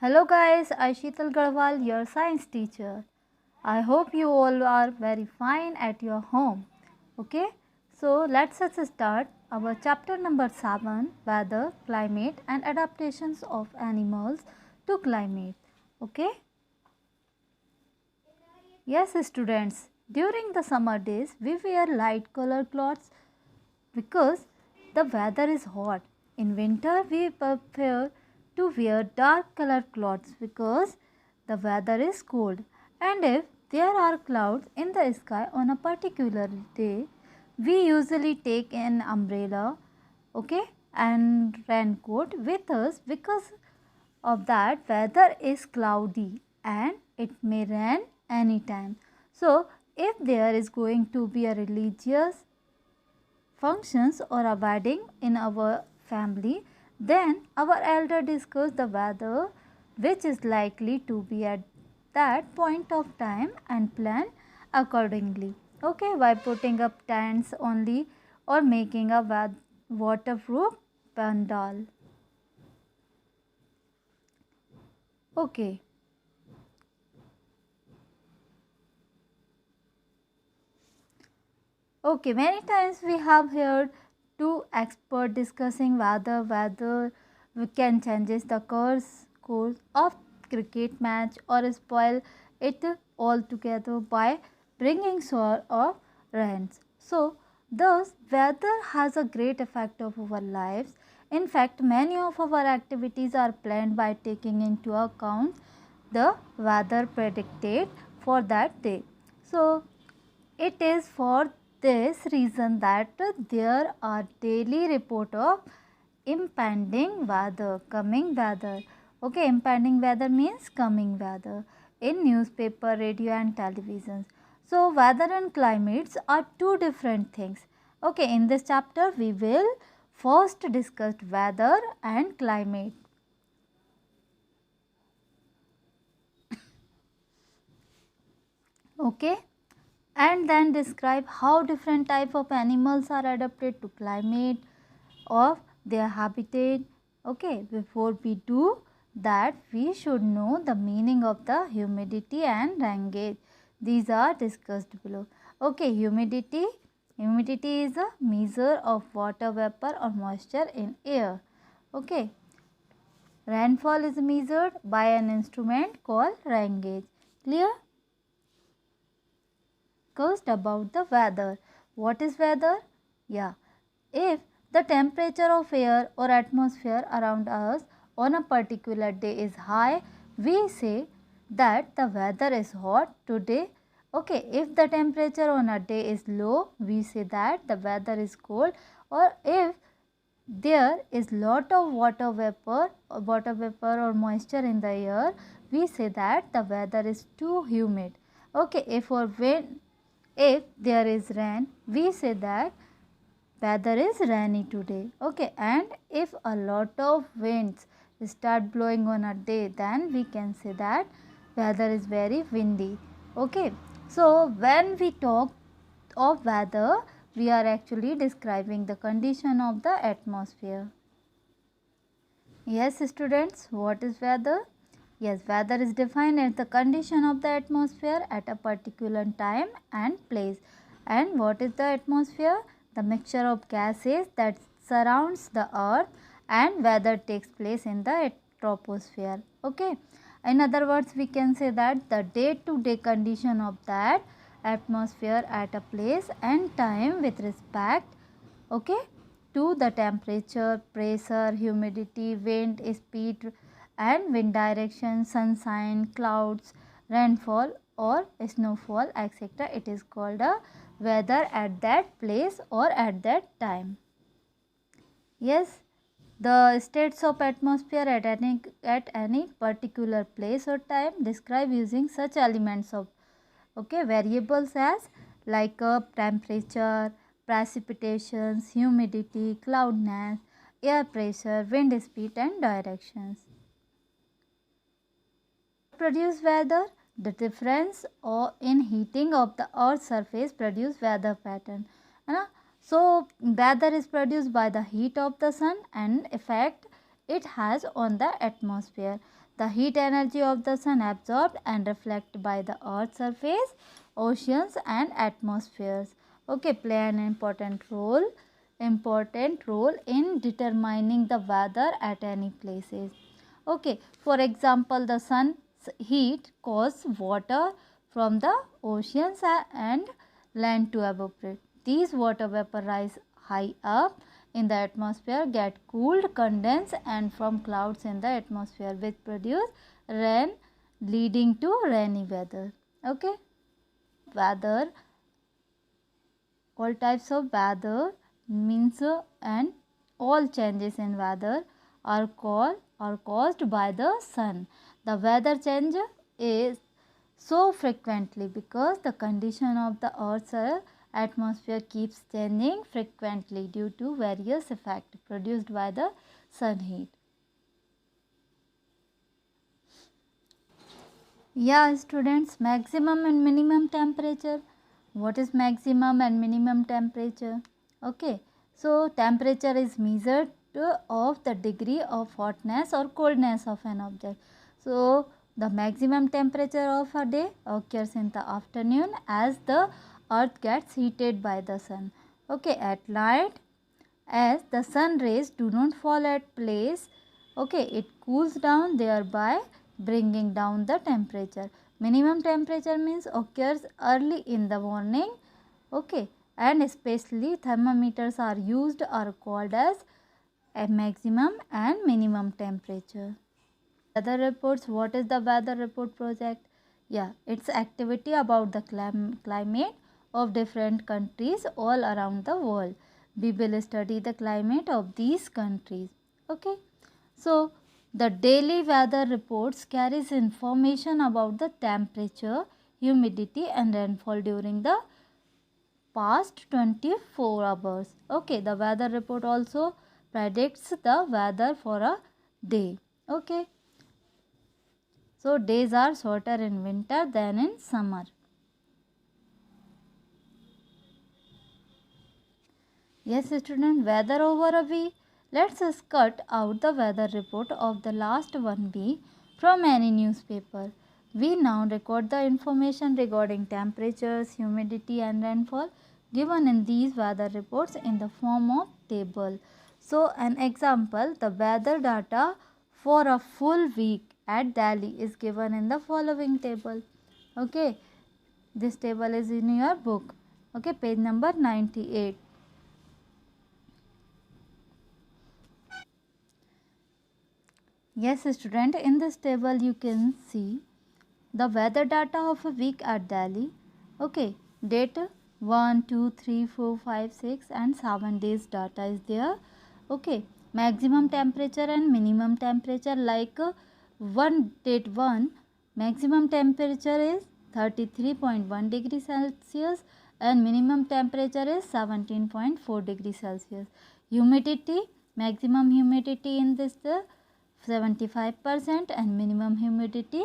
Hello guys, I Sheetal Garwal, your science teacher. I hope you all are very fine at your home. Okay, so let's start our chapter number 7, weather, climate and adaptations of animals to climate. Okay, yes students, during the summer days we wear light color clothes because the weather is hot. In winter, we prefer to wear dark colored clothes because the weather is cold. And if there are clouds in the sky on a particular day, we usually take an umbrella, okay, and raincoat with us because of that weather is cloudy and it may rain anytime. So, if there is going to be a religious functions or a wedding in our family, then our elder discuss the weather which is likely to be at that point of time and plan accordingly. Okay, by putting up tents only or making a waterproof pandal. Okay. Okay, many times we have heard two experts discussing whether we can changes the course of cricket match or spoil it altogether by bringing soil or rains. So, thus weather has a great effect of our lives. In fact, many of our activities are planned by taking into account the weather predicted for that day. So, it is for this reason that there are daily report of impending weather, coming weather. Okay, impending weather means coming weather in newspaper, radio and televisions. So, weather and climates are two different things. Okay, in this chapter we will first discuss weather and climate. Okay, and then describe how different type of animals are adapted to climate of their habitat. Okay, before we do that, we should know the meaning of the humidity and rain gauge. These are discussed below. Okay, humidity is a measure of water vapor or moisture in air. Okay, rainfall is measured by an instrument called rain gauge. Clear? Discussed about the weather. What is weather? Yeah, if the temperature of air or atmosphere around us on a particular day is high, we say that the weather is hot today. Okay, if the temperature on a day is low, we say that the weather is cold. Or if there is lot of water vapor or moisture in the air, we say that the weather is too humid. Okay, if there is rain, we say that weather is rainy today. Okay, and if a lot of winds start blowing on a day, then we can say that weather is very windy. Okay, so when we talk of weather, we are actually describing the condition of the atmosphere. Yes, students, what is weather? Yes, weather is defined as the condition of the atmosphere at a particular time and place. And what is the atmosphere? The mixture of gases that surrounds the earth, and weather takes place in the troposphere. Okay. In other words, we can say that the day-to-day condition of that atmosphere at a place and time with respect, okay, to the temperature, pressure, humidity, wind speed and wind direction, sunshine, clouds, rainfall or snowfall, etc. It is called a weather at that place or at that time. Yes, the states of atmosphere at any particular place or time describe using such elements of variables as like temperature, precipitations, humidity, cloudiness, air pressure, wind speed and directions. Produce weather, the difference or in heating of the earth's surface produce weather pattern. है ना? So weather is produced by the heat of the sun and effect it has on the atmosphere. The heat energy of the sun absorbed and reflected by the earth's surface, oceans and atmospheres. Okay, play an important role in determining the weather at any places. Okay, for example, the sun's heat causes water from the oceans and land to evaporate. These water vapor rise high up in the atmosphere, get cooled, condense and from clouds in the atmosphere, which produce rain, leading to rainy weather. Okay, weather, all types of weather means and all changes in weather are caused by the sun. The weather change is so frequently because the condition of the earth's atmosphere keeps changing frequently due to various effects produced by the sun heat. Yeah, students, maximum and minimum temperature. What is maximum and minimum temperature? Okay, so temperature is measured of the degree of hotness or coldness of an object. So the maximum temperature of a day occurs in the afternoon as the earth gets heated by the sun. Okay, at night as the sun rays do not fall at place, okay, it cools down, thereby bringing down the temperature. Minimum temperature means occurs early in the morning, okay, and especially thermometers are used or called as a maximum and minimum temperature. Weather reports. What is the weather report project? Yeah, it's activity about the climate of different countries all around the world. We will study the climate of these countries. Okay, so the daily weather reports carries information about the temperature, humidity and rainfall during the past 24 hours. Okay, the weather report also predicts the weather for a day. Okay, so days are shorter in winter than in summer. Yes, student, weather over a week. Let's cut out the weather report of the last 1 week from any newspaper. We now record the information regarding temperatures, humidity and rainfall given in these weather reports in the form of table. So an example, the weather data for a full week at Delhi is given in the following table. Okay, this table is in your book. Okay, page number 98. Yes, student, in this table you can see the weather data of a week at Delhi. Okay, date 1, 2, 3, 4, 5, 6 and 7 days data is there. Okay, maximum temperature and minimum temperature, like date 1, maximum temperature is 33.1 degrees Celsius and minimum temperature is 17.4 degrees Celsius. Humidity, maximum humidity in this 75% and minimum humidity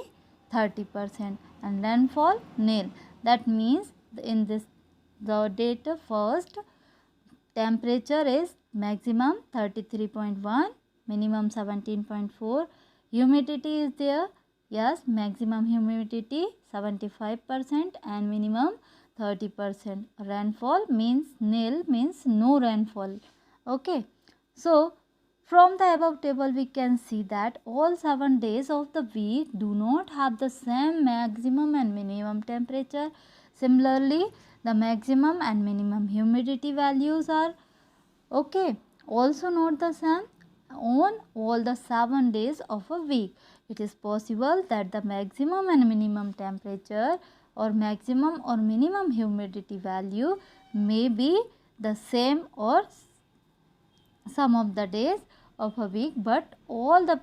30% and rainfall nil. That means in this the date first temperature is maximum 33.1, minimum 17.4, humidity is there, yes, maximum humidity 75% and minimum 30%. Rainfall means nil, means no rainfall. Okay, so from the above table we can see that all 7 days of the week do not have the same maximum and minimum temperature. Similarly, the maximum and minimum humidity values are okay also not the same on all the 7 days of a week. It is possible that the maximum and minimum temperature or maximum or minimum humidity value may be the same or some of the days of a week, but all the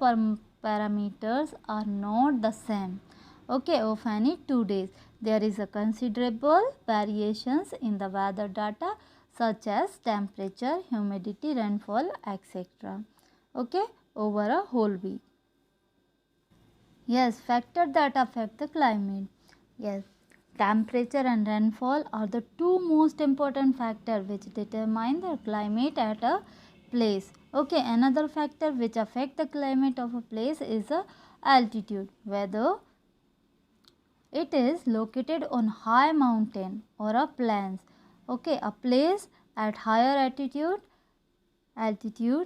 parameters are not the same. Okay, of any 2 days there is a considerable variations in the weather data such as temperature, humidity, rainfall, etc. Okay, over a whole week. Yes, factors that affect the climate. Yes, temperature and rainfall are the two most important factors which determine the climate at a place. Okay, another factor which affect the climate of a place is the altitude, whether it is located on high mountain or a plains. Okay, a place at higher altitude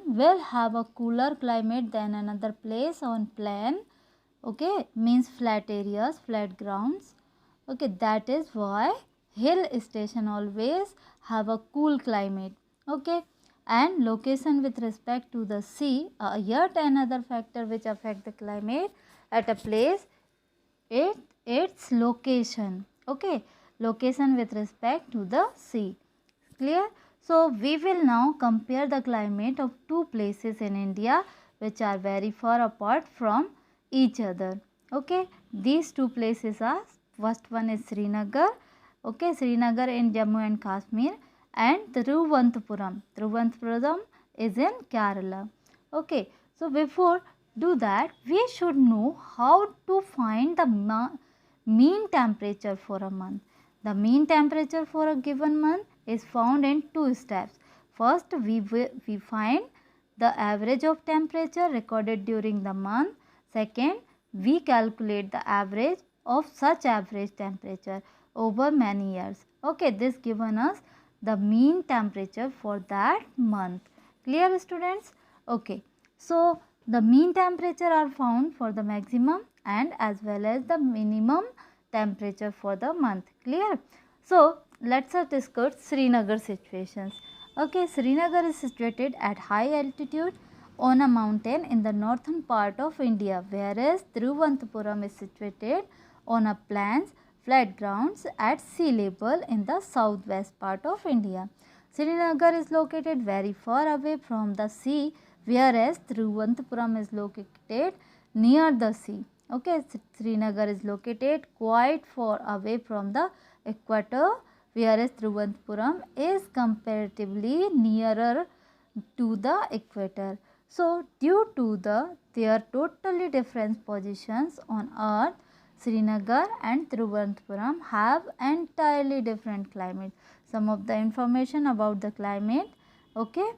will have a cooler climate than another place on plain. Okay, means flat areas, flat grounds. Okay, that is why hill station always have a cool climate. Okay, and location with respect to the sea, yet another factor which affect the climate at a place, its location. Okay, location with respect to the sea. Clear? So we will now compare the climate of two places in India which are very far apart from each other. Okay, these two places are, first one is Srinagar. Okay, Srinagar in Jammu and Kashmir, and Thiruvananthapuram. Thiruvananthapuram is in Kerala. Okay, so before do that, we should know how to find the mean temperature for a month. The mean temperature for a given month is found in two steps. First, we find the average of temperature recorded during the month. Second, we calculate the average of such average temperature over many years. Okay, this given us the mean temperature for that month. Clear, students? Okay, so the mean temperature are found for the maximum and as well as the minimum temperature for the month. Clear? So let's discuss Srinagar situations. Okay, Srinagar is situated at high altitude on a mountain in the northern part of India, whereas Thiruvananthapuram is situated on a plains, flat grounds at sea level in the southwest part of India. Srinagar is located very far away from the sea, whereas Thiruvananthapuram is located near the sea. Okay, Srinagar is located quite far away from the equator, whereas Thiruvananthapuram is comparatively nearer to the equator. So, due to their totally different positions on earth, Srinagar and Thiruvananthapuram have entirely different climate. Some of the information about the climate. Okay.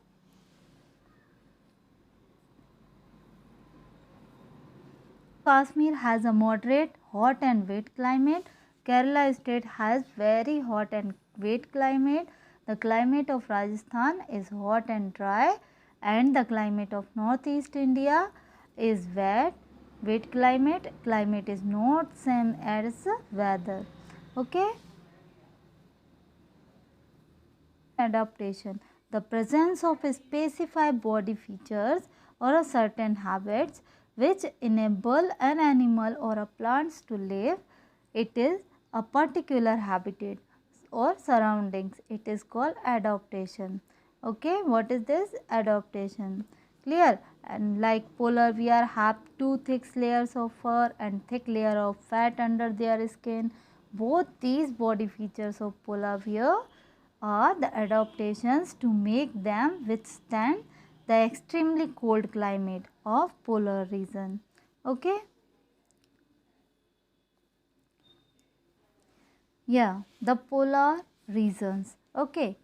Kashmir has a moderate hot and wet climate. Kerala state has very hot and wet climate. The climate of Rajasthan is hot and dry, and the climate of northeast India is wet climate. Climate is not same as weather. Okay. Adaptation, the presence of specified body features or a certain habits which enable an animal or a plants to live. It is a particular habitat or surroundings. It is called adaptation. Okay, what is this? Adaptation. Clear? And like polar bear have two thick layers of fur and thick layer of fat under their skin. Both these body features of polar bear are the adaptations to make them withstand the extremely cold climate of polar region. Okay. Yeah, the polar regions. Okay,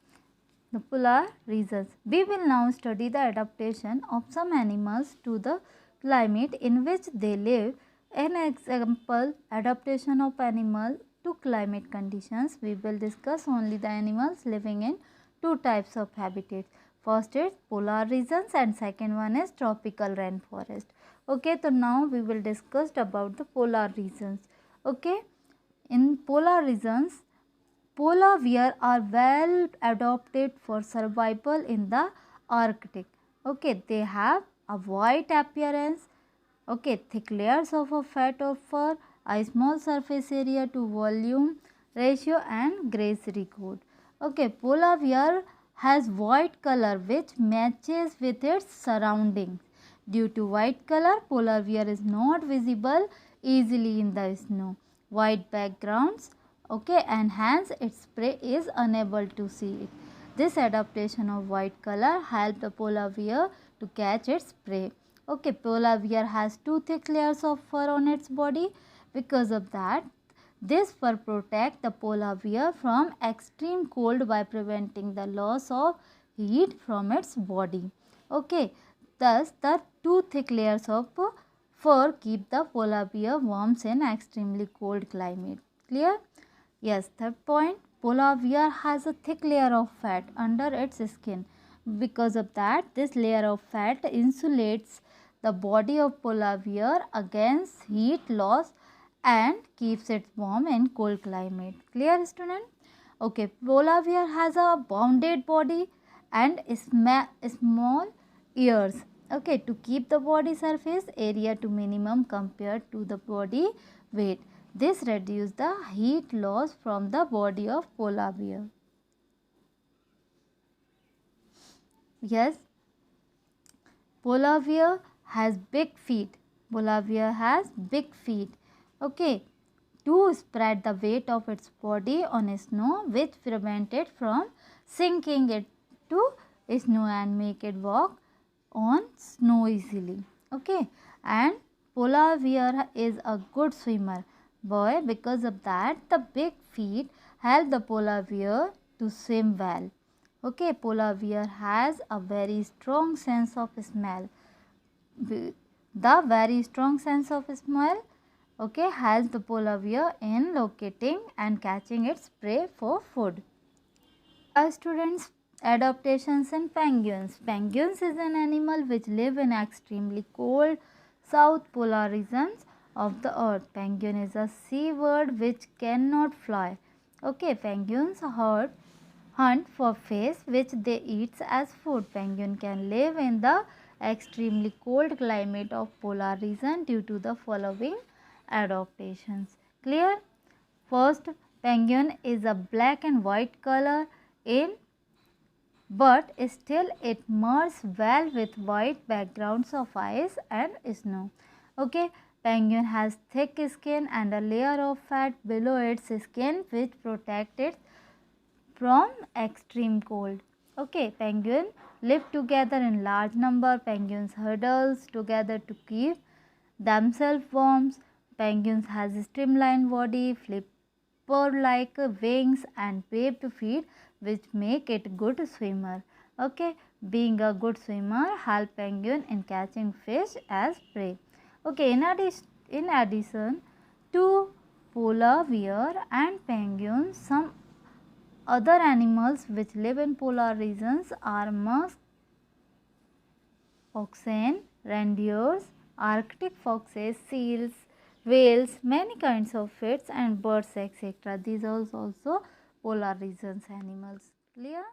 the polar regions. We will now study the adaptation of some animals to the climate in which they live. An example, adaptation of animal to climate conditions. We will discuss only the animals living in two types of habitats. First is polar regions and second one is tropical rainforest. Okay, so now we will discuss about the polar regions. Okay, in polar regions, polar bears are well adapted for survival in the Arctic. Okay, they have a white appearance. Okay, thick layers of a fat or fur, a small surface area to volume ratio and graysy coat. Okay, polar bear has white color which matches with its surroundings. Due to white color, polar bear is not visible easily in the snow. White backgrounds, okay, and hence its prey is unable to see it. This adaptation of white color helped the polar bear to catch its prey. Okay, polar bear has two thick layers of fur on its body. Because of that, this fur protects the polar bear from extreme cold by preventing the loss of heat from its body. Okay, thus the two thick layers of fur keep the polar bear warm in extremely cold climate. Clear? Yes, third point, polar bear has a thick layer of fat under its skin. Because of that, this layer of fat insulates the body of polar bear against heat loss and keeps it warm in cold climate. Clear, student? Okay, polar bear has a bounded body and small ears. Okay, to keep the body surface area to minimum compared to the body weight. This reduces the heat loss from the body of polar bear. Yes, polar bear has big feet. Polar bear has big feet. Okay, to spread the weight of its body on snow, which prevent it from sinking it to snow and make it walk on snow easily. Okay, and polar bear is a good swimmer. Boy, because of that, the big feet help the polar bear to swim well. Okay, polar bear has a very strong sense of smell. The very strong sense of smell, okay, helps the polar bear in locating and catching its prey for food. Students, adaptations in penguins. Penguins is an animal which live in extremely cold south polar regions of the earth. Penguin is a seabird which cannot fly. Okay, penguins hunt for fish which they eat as food. Penguin can live in the extremely cold climate of polar region due to the following adaptations. Clear? First, penguin is a black and white color in, but still it merges well with white backgrounds of ice and snow. Okay, penguin has thick skin and a layer of fat below its skin which protects it from extreme cold. Okay, penguin live together in large number. Penguins huddles together to keep themselves warm. Penguins has a streamlined body, flipper-like wings and webbed feet which make it good swimmer. Okay, being a good swimmer help penguin in catching fish as prey. Okay, in addition to polar bear and penguins, some other animals which live in polar regions are musk oxen, reindeers, Arctic foxes, seals, whales, many kinds of fish and birds, etc. These are also polar regions animals. Clear?